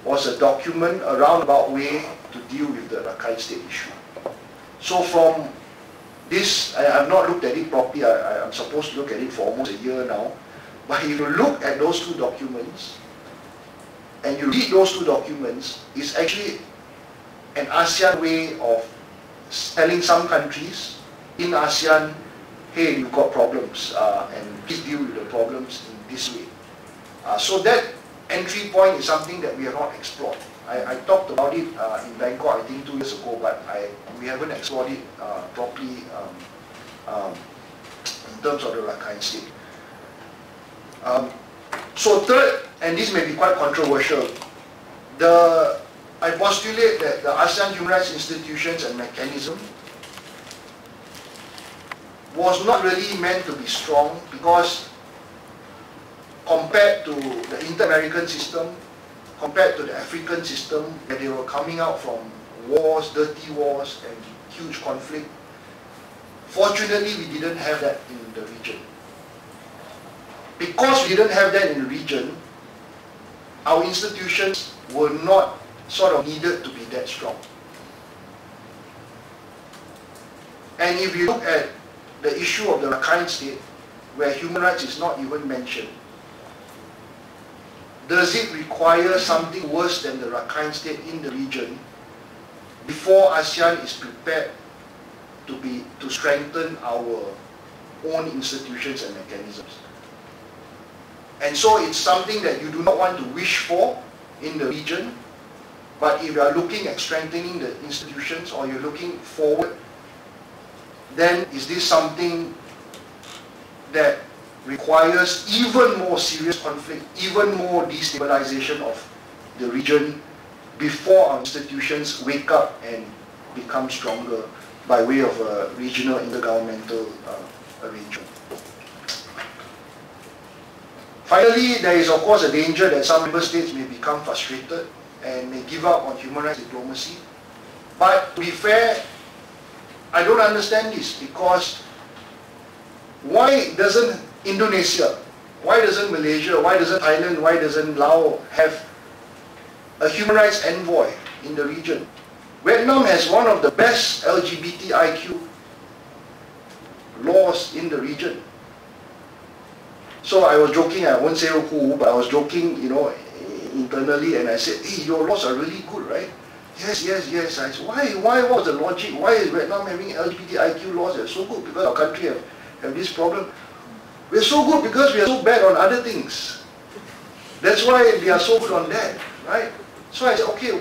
was a document, a roundabout way to deal with the Rakhine State issue. So from this, I've not looked at it properly, I'm supposed to look at it for almost a year now, but if you look at those two documents, and you read those two documents, it's actually an ASEAN way of telling some countries in ASEAN, hey, you've got problems, and please deal with the problems in this way. So that entry point is something that we have not explored. I talked about it in Bangkok, I think 2 years ago, but we haven't explored it properly in terms of the Rakhine State. So third, and this may be quite controversial, I postulate that the ASEAN human rights institutions and mechanism was not really meant to be strong, because compared to the inter-American system, compared to the African system, where they were coming out from wars, dirty wars, and huge conflict, fortunately we didn't have that in the region. Because we didn't have that in the region, our institutions were not sort of needed to be that strong. And if you look at the issue of the Rakhine State, where human rights is not even mentioned, does it require something worse than the Rakhine State in the region before ASEAN is prepared to strengthen our own institutions and mechanisms? And so it's something that you do not want to wish for in the region, but if you are looking at strengthening the institutions, or you're looking forward, then is this something that requires even more serious conflict, even more destabilization of the region before our institutions wake up and become stronger by way of a regional intergovernmental arrangement? Finally, there is of course a danger that some member states may become frustrated and may give up on human rights diplomacy. But to be fair, I don't understand this, because why doesn't Indonesia, why doesn't Malaysia, why doesn't Thailand, why doesn't Laos have a human rights envoy in the region? Vietnam has one of the best LGBTIQ laws in the region. So I was joking, I won't say who, but I was joking, internally, and I said, hey, your laws are really good, right? Yes, yes, yes. I said, why, what was the logic? Why is Vietnam having LGBTIQ laws that are so good? Because our country have this problem. We're so good because we are so bad on other things. That's why we are so good on that, right? So I said, okay,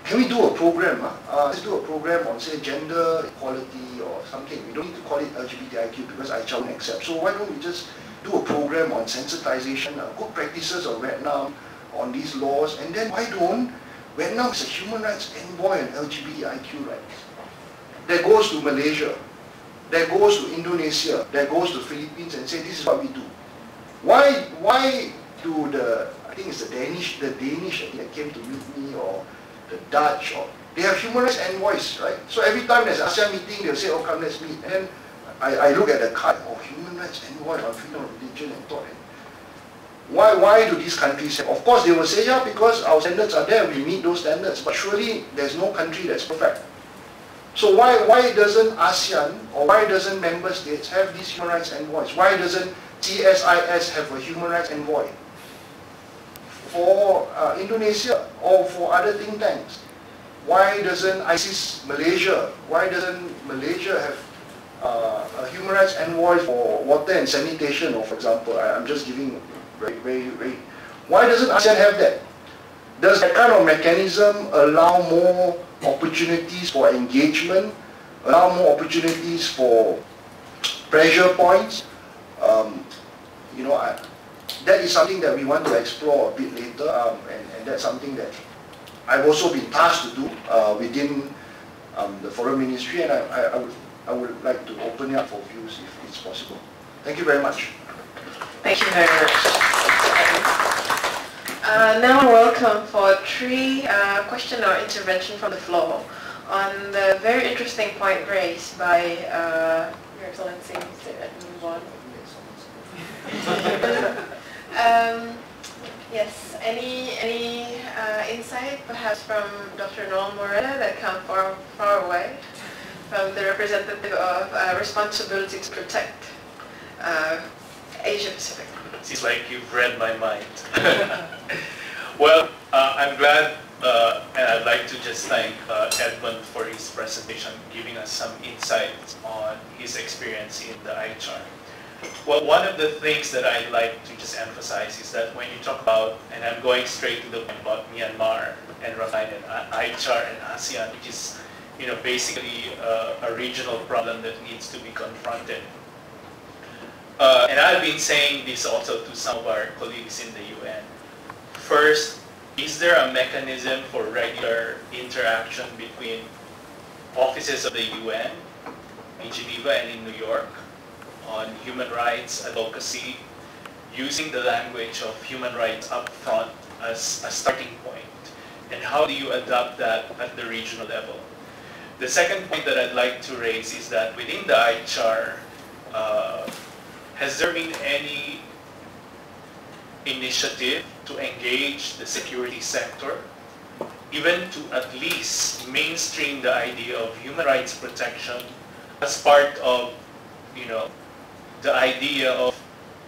can we do a program? Let's do a program on, say, gender equality or something. We don't need to call it LGBTIQ because I won't accept. So why don't we just do a program on sensitization, good practices of Vietnam on these laws, and then why don't Vietnam is a human rights envoy on LGBTIQ rights? That goes to Malaysia, that goes to Indonesia, that goes to Philippines, and say this is what we do. Why do I think it's the Danish that came to meet me, or the Dutch, or they have human rights envoys, right? So every time there's an ASEAN meeting, they'll say, oh, come, let's meet. And then I look at the card, oh, human rights envoy on freedom of religion and thought. Why do these countries have? Of course, they will say, yeah, because our standards are there, we meet those standards. But surely there's no country that's perfect. So why doesn't ASEAN, or why doesn't member states have these human rights envoys? Why doesn't CSIS have a human rights envoy for Indonesia or for other think tanks? Why doesn't ISIS Malaysia? Why doesn't Malaysia have a human rights envoy for water and sanitation, or for example? I'm just giving very. Why doesn't ASEAN have that? Does that kind of mechanism allow more opportunities for engagement, allow more opportunities for pressure points? That is something that we want to explore a bit later, and that's something that I've also been tasked to do within the Foreign Ministry, and I would like to open it up for views if it's possible. Thank you very much. Thank you very much. Now I welcome for three question or intervention from the floor on the very interesting point raised by Your Excellency, Mr. Edmund Bond. Yes. Any insight, perhaps from Dr. Noel Morena, that come far away from the representative of responsibility to protect Asia Pacific? Seems like you've read my mind. Well, I'm glad, and I'd like to just thank Edmund for his presentation, giving us some insights on his experience in the ICHAR. Well, one of the things that I'd like to just emphasize is that when you talk about, and I'm going straight to the point about Myanmar and Rakhine and ICHAR and ASEAN, which is, basically a regional problem that needs to be confronted. And I've been saying this also to some of our colleagues in the UN. First, is there a mechanism for regular interaction between offices of the UN in Geneva and in New York on human rights advocacy, using the language of human rights up front as a starting point? And how do you adopt that at the regional level? The second point that I'd like to raise is that within the ICHAR, has there been any initiative to engage the security sector, even to at least mainstream the idea of human rights protection as part of, the idea of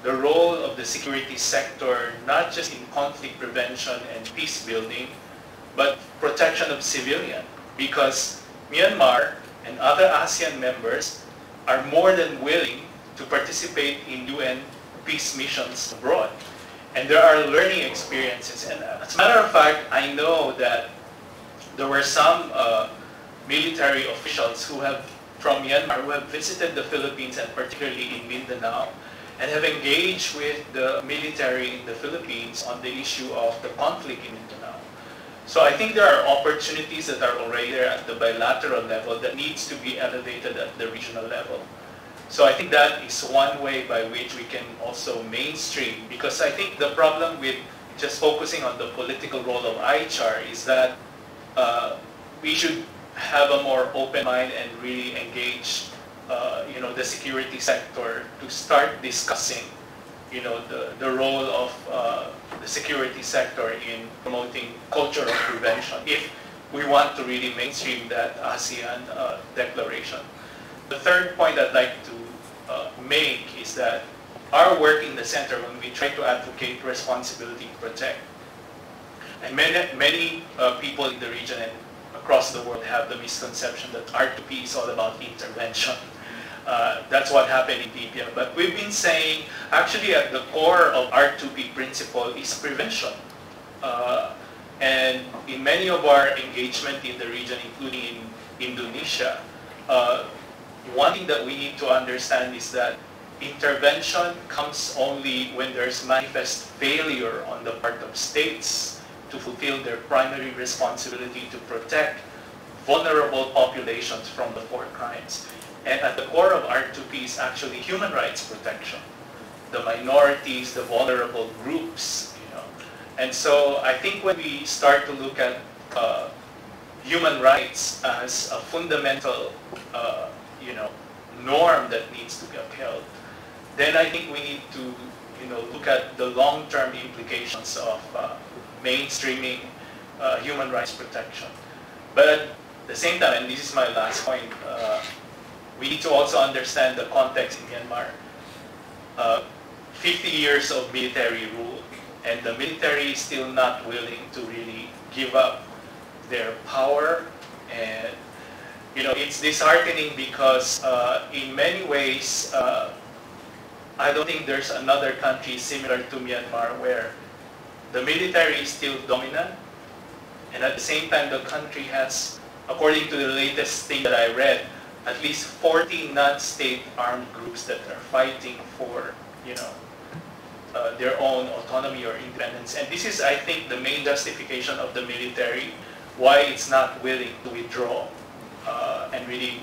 the role of the security sector, not just in conflict prevention and peace building, but protection of civilian? Because Myanmar and other ASEAN members are more than willing to participate in UN peace missions abroad. And there are learning experiences. And as a matter of fact, I know that there were some military officials from Myanmar who have visited the Philippines, and particularly in Mindanao, and have engaged with the military in the Philippines on the issue of the conflict in Mindanao. So I think there are opportunities that are already there at the bilateral level that needs to be elevated at the regional level. So I think that is one way by which we can also mainstream, because I think the problem with just focusing on the political role of ICHAR is that we should have a more open mind and really engage the security sector to start discussing the role of the security sector in promoting culture of prevention, if we want to really mainstream that ASEAN declaration. The third point I'd like to make is that our work in the center, when we try to advocate responsibility to protect, and many people in the region and across the world have the misconception that R2P is all about intervention. That's what happened in Libya. But we've been saying, actually at the core of R2P principle is prevention. And in many of our engagement in the region, including in Indonesia, one thing that we need to understand is that intervention comes only when there's manifest failure on the part of states to fulfill their primary responsibility to protect vulnerable populations from the four crimes. And at the core of R2P is actually human rights protection, the minorities, the vulnerable groups, And so I think when we start to look at human rights as a fundamental, norm that needs to be upheld, then I think we need to, look at the long-term implications of mainstreaming human rights protection. But at the same time, and this is my last point, we need to also understand the context in Myanmar. 50 years of military rule, and the military is still not willing to really give up their power. And it's disheartening because in many ways, I don't think there's another country similar to Myanmar where the military is still dominant, and at the same time the country has, according to the latest thing that I read, at least 40 non-state armed groups that are fighting for, their own autonomy or independence. And this is, I think, the main justification of the military, why it's not willing to withdraw and really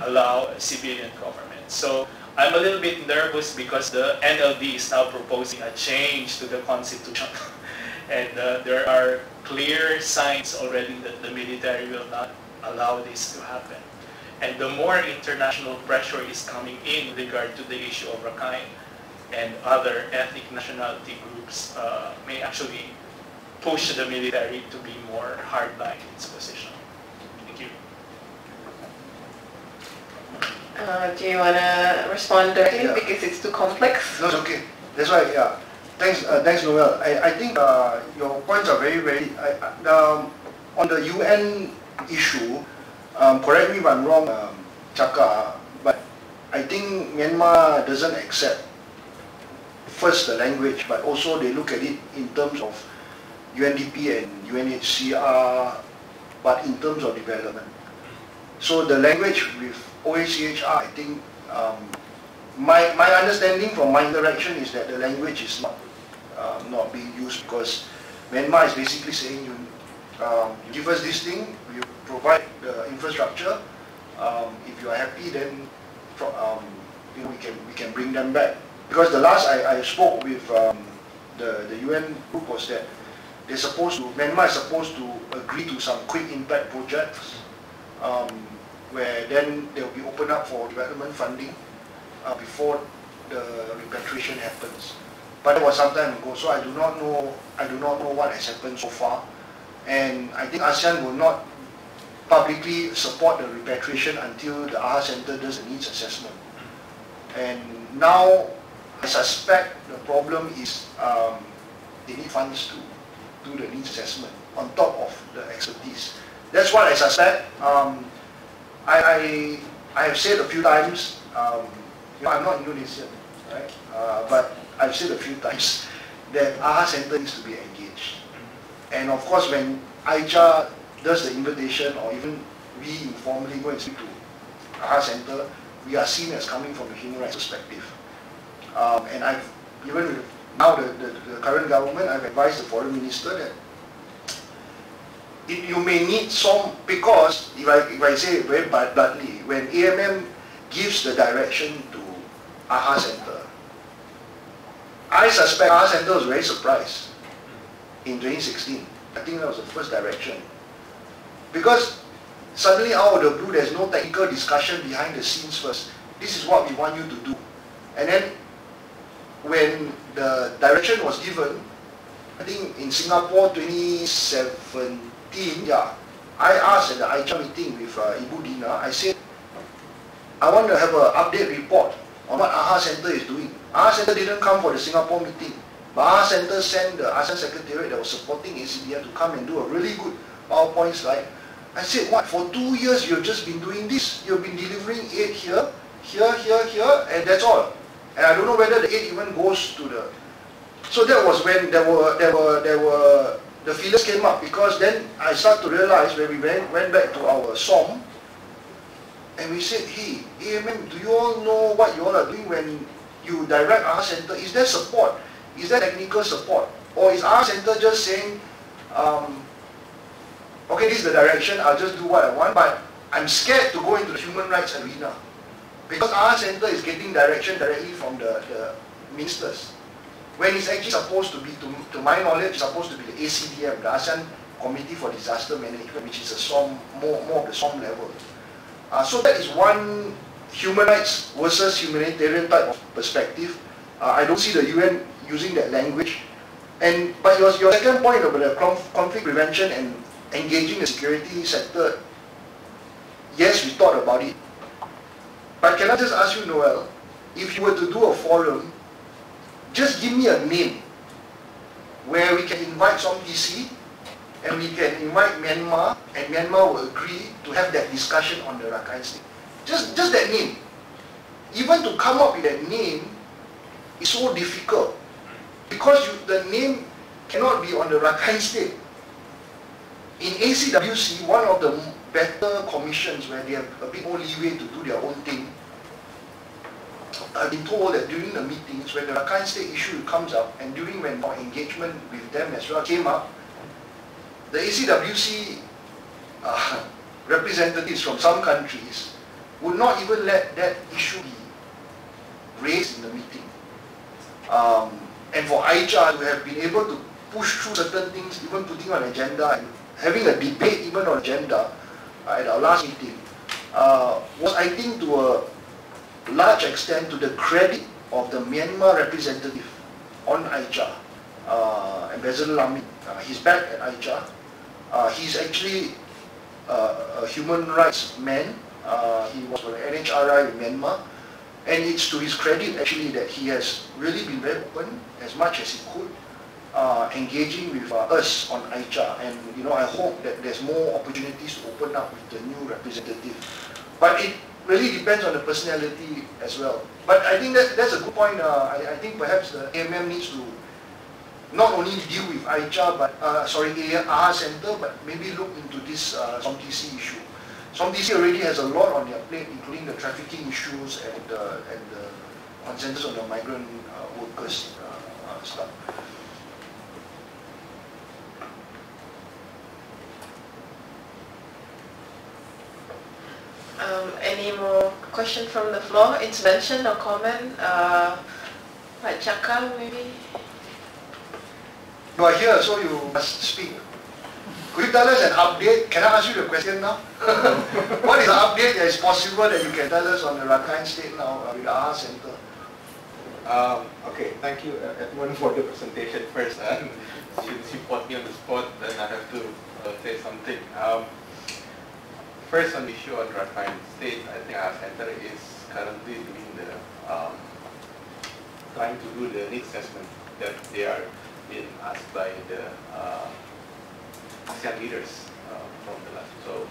allow a civilian government. So I'm a little bit nervous because the NLD is now proposing a change to the constitution. And there are clear signs already that the military will not allow this to happen. And the more international pressure is coming in regard to the issue of Rakhine, and other ethnic nationality groups may actually push the military to be more hardline in its position. Thank you. Do you want to respond directly Yeah. because it's too complex? No, it's okay. That's why, yeah. Thanks, Noel. I think your points are very, very... on the UN issue, correct me if I'm wrong, Chaka, but I think Myanmar doesn't accept first the language, but also they look at it in terms of UNDP and UNHCR, but in terms of development. So the language with OHCHR, I think, my understanding from my interaction is that the language is not being used because Myanmar is basically saying you give us this thing, we provide the infrastructure. If you are happy, then we can bring them back. Because the last I spoke with the UN group was that Myanmar is supposed to agree to some quick impact projects where then they will be opened up for development funding before the repatriation happens. But it was some time ago, so I do not know what has happened so far. And I think ASEAN will not publicly support the repatriation until the AHA Center does a needs assessment. And now I suspect the problem is they need funds to do the needs assessment on top of the expertise. That's what I suspect. I have said a few times, I'm not Indonesian, right? But I've said a few times that AHA Center needs to be engaged. And of course, when AICHA does the invitation, or even we informally go and speak to AHA Center, we are seen as coming from the human rights perspective. And I've, even with now the current government, I've advised the foreign minister that you may need some, because if I say it very bluntly, when AMM gives the direction to AHA Center, I suspect AHA Center was very surprised in 2016. I think that was the first direction. Because suddenly out of the blue, there's no technical discussion behind the scenes first. This is what we want you to do. And then when the direction was given, I think in Singapore 2017, yeah, I asked at the AICHA meeting with Ibu Dina, I said, I want to have an update report on what AHA Center is doing. AHA Center didn't come for the Singapore meeting, but AHA Center sent the ASEAN Secretariat that was supporting ACDM to come and do a really good PowerPoint slide. I said, what, for 2 years you've just been doing this? You've been delivering aid here, and that's all. And I don't know whether the aid even goes to the... So that was when the feelers came up, because then I started to realize when we went back to our SOM, and we said, hey, AMM, do you all know what you all are doing when you direct AHA Center? Is there support? Is there technical support? Or is AHA Center just saying, okay, this is the direction, I'll just do what I want, but I'm scared to go into the human rights arena. Because AHA Center is getting direction directly from the ministers. When it's actually supposed to be, to my knowledge, supposed to be the ACDM, the ASEAN Committee for Disaster Management, which is a SOM, more of the SOM level. So that is one human rights versus humanitarian type of perspective. I don't see the UN using that language. But your second point about the conflict prevention and engaging the security sector, yes, we thought about it. But can I just ask you, Noel, if you were to do a forum, just give me a name where we can invite some TC and we can invite Myanmar, and Myanmar will agree to have that discussion on the Rakhine State. Just that name. Even to come up with that name is so difficult, because the name cannot be on the Rakhine State. In ACWC, one of the better commissions where they have a bit more leeway to do their own thing, I've been told that during the meetings, when the Rakhine State issue comes up, and when our engagement with them as well came up, the ACWC representatives from some countries would not even let that issue be raised in the meeting. And for AICHA to have been able to push through certain things, even putting on agenda and having a debate even on agenda at our last meeting, was, I think, to a large extent to the credit of the Myanmar representative on ICHA, Ambassador Lamy. He's back at ICHA. He's actually a human rights man. He was for the NHRI in Myanmar. And it's to his credit actually that he has really been very open as much as he could, engaging with us on ICHA. And I hope that there's more opportunities to open up with the new representative. But it really depends on the personality as well. But I think that's a good point. I think perhaps the AMM needs to not only deal with ICHA, but AHA Center, but maybe look into this SOMTC issue. SOMTC already has a lot on their plate, including the trafficking issues and the consensus on the migrant workers stuff. Any more question from the floor? Intervention or comment? Pak Chaka, maybe? You are here, so you must speak. Could you tell us an update? Can I ask you the question now? What is the update that is possible that you can tell us on the Rakhine State now with the AHA Center? Okay, thank you everyone for the presentation first. Since you put me on the spot, then I have to say something. First on the issue on Rakhine State, I think our center is currently doing the trying to do the needs assessment that they are being asked by the ASEAN leaders from the last. So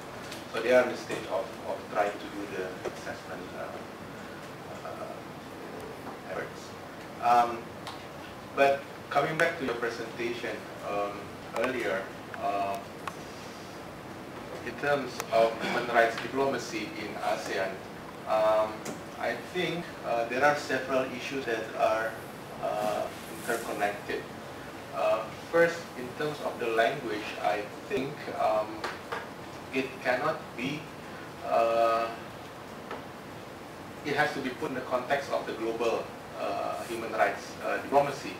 they are in the stage of trying to do the assessment efforts. But coming back to your presentation earlier, in terms of human rights diplomacy in ASEAN, I think there are several issues that are interconnected. First, in terms of the language, I think it cannot be, it has to be put in the context of the global human rights diplomacy,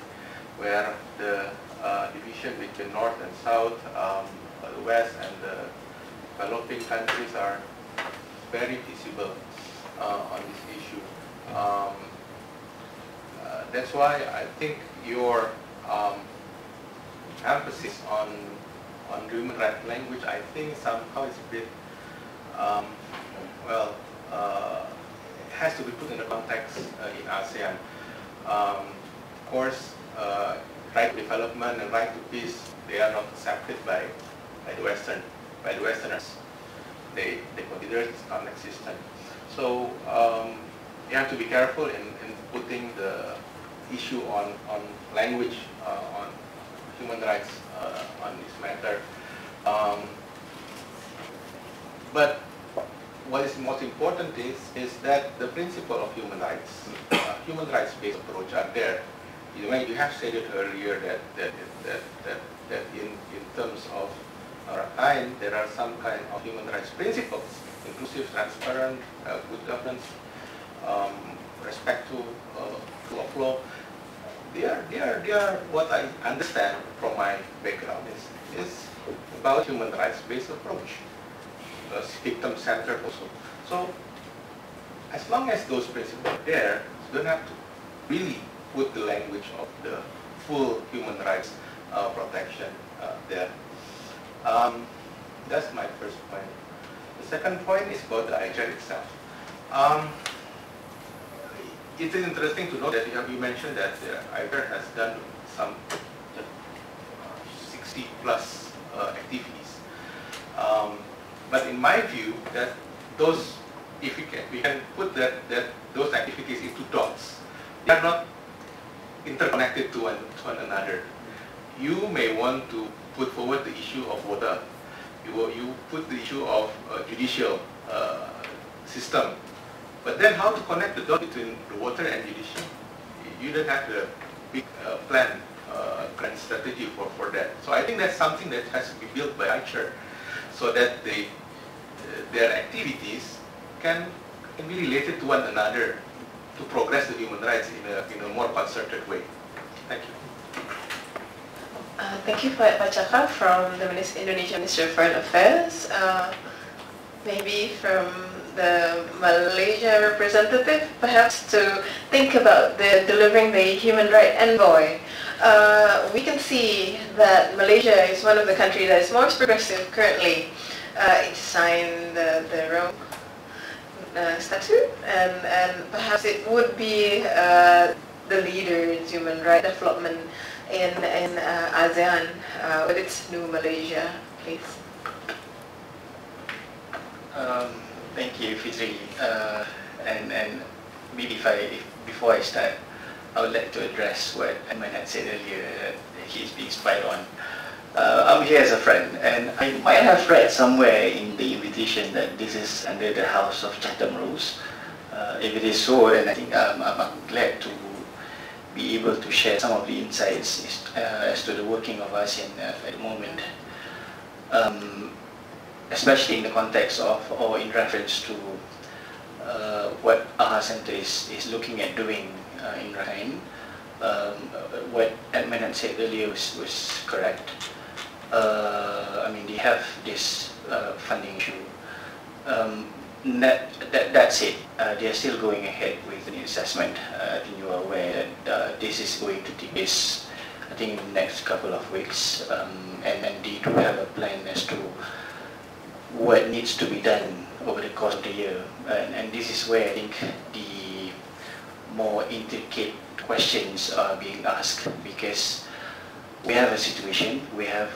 where the division between North and South, the West and the developing countries are very visible on this issue. That's why I think your emphasis on human rights language, I think somehow is a bit, it has to be put in the context in ASEAN. Of course, right to development and right to peace, they are not accepted by the Westerners. They consider it non-existent. So you have to be careful in putting the issue on language, on human rights on this matter. But what is most important is that the principle of human rights-based approach are there. You have said it earlier that in terms of Rakhine, there are some kind of human rights principles, inclusive, transparent, good governance, respect to rule of law. They are what I understand from my background is about human rights-based approach, victim-centered also. So as long as those principles are there, you don't have to really put the language of the full human rights protection there. That's my first point. The second point is about the ICHA itself. It is interesting to know that you mentioned that ICHA has done some 60 plus activities. But in my view, that those, if we can put those activities into dots, they are not interconnected to one another. You may want to put forward the issue of water. You put the issue of judicial system. But then how to connect the dot between the water and judicial? You don't have a big plan, grand strategy for that. So I think that's something that has to be built by ICHA, so that their activities can be related to one another to progress the human rights in a more concerted way. Thank you. Thank you, Pak Chaka from the Indonesian Ministry of Foreign Affairs. Maybe from the Malaysia representative perhaps to think about delivering the human rights envoy. We can see that Malaysia is one of the countries that is most progressive currently. It signed the Rome Statute, and perhaps it would be the leader in human rights development in ASEAN with its new Malaysia, please. Thank you, Fitri. And maybe before I start, I would like to address what Edmund had said earlier, that he's being spied on. I'm here as a friend, and I might have read somewhere in the invitation that this is under the House of Chatham Rules. If it is so, then I think I'm glad to be able to share some of the insights as to the working of ASEAN at the moment. Especially in the context of, or in reference to what AHA Center is looking at doing in Rakhine. What Edmund had said earlier was correct. I mean, they have this funding issue. That said, they are still going ahead with the assessment. I think you are aware that this is going to take place, I think, in the next couple of weeks, and they do have a plan as to what needs to be done over the course of the year, and this is where I think the more intricate questions are being asked, because we have a situation, we have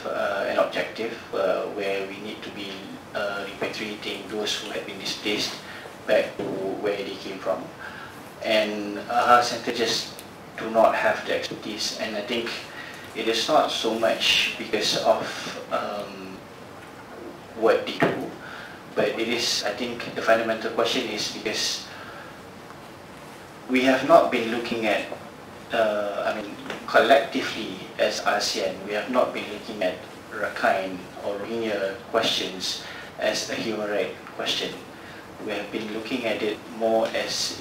an objective where we need to be repatriating those who have been displaced back to where they came from, and AHA Center just do not have the expertise, and I think it is not so much because of what they do, but it is, I think the fundamental question is because we have not been looking at, I mean, collectively as ASEAN, we have not been looking at Rakhine or Rohingya questions as a human rights question. We have been looking at it more as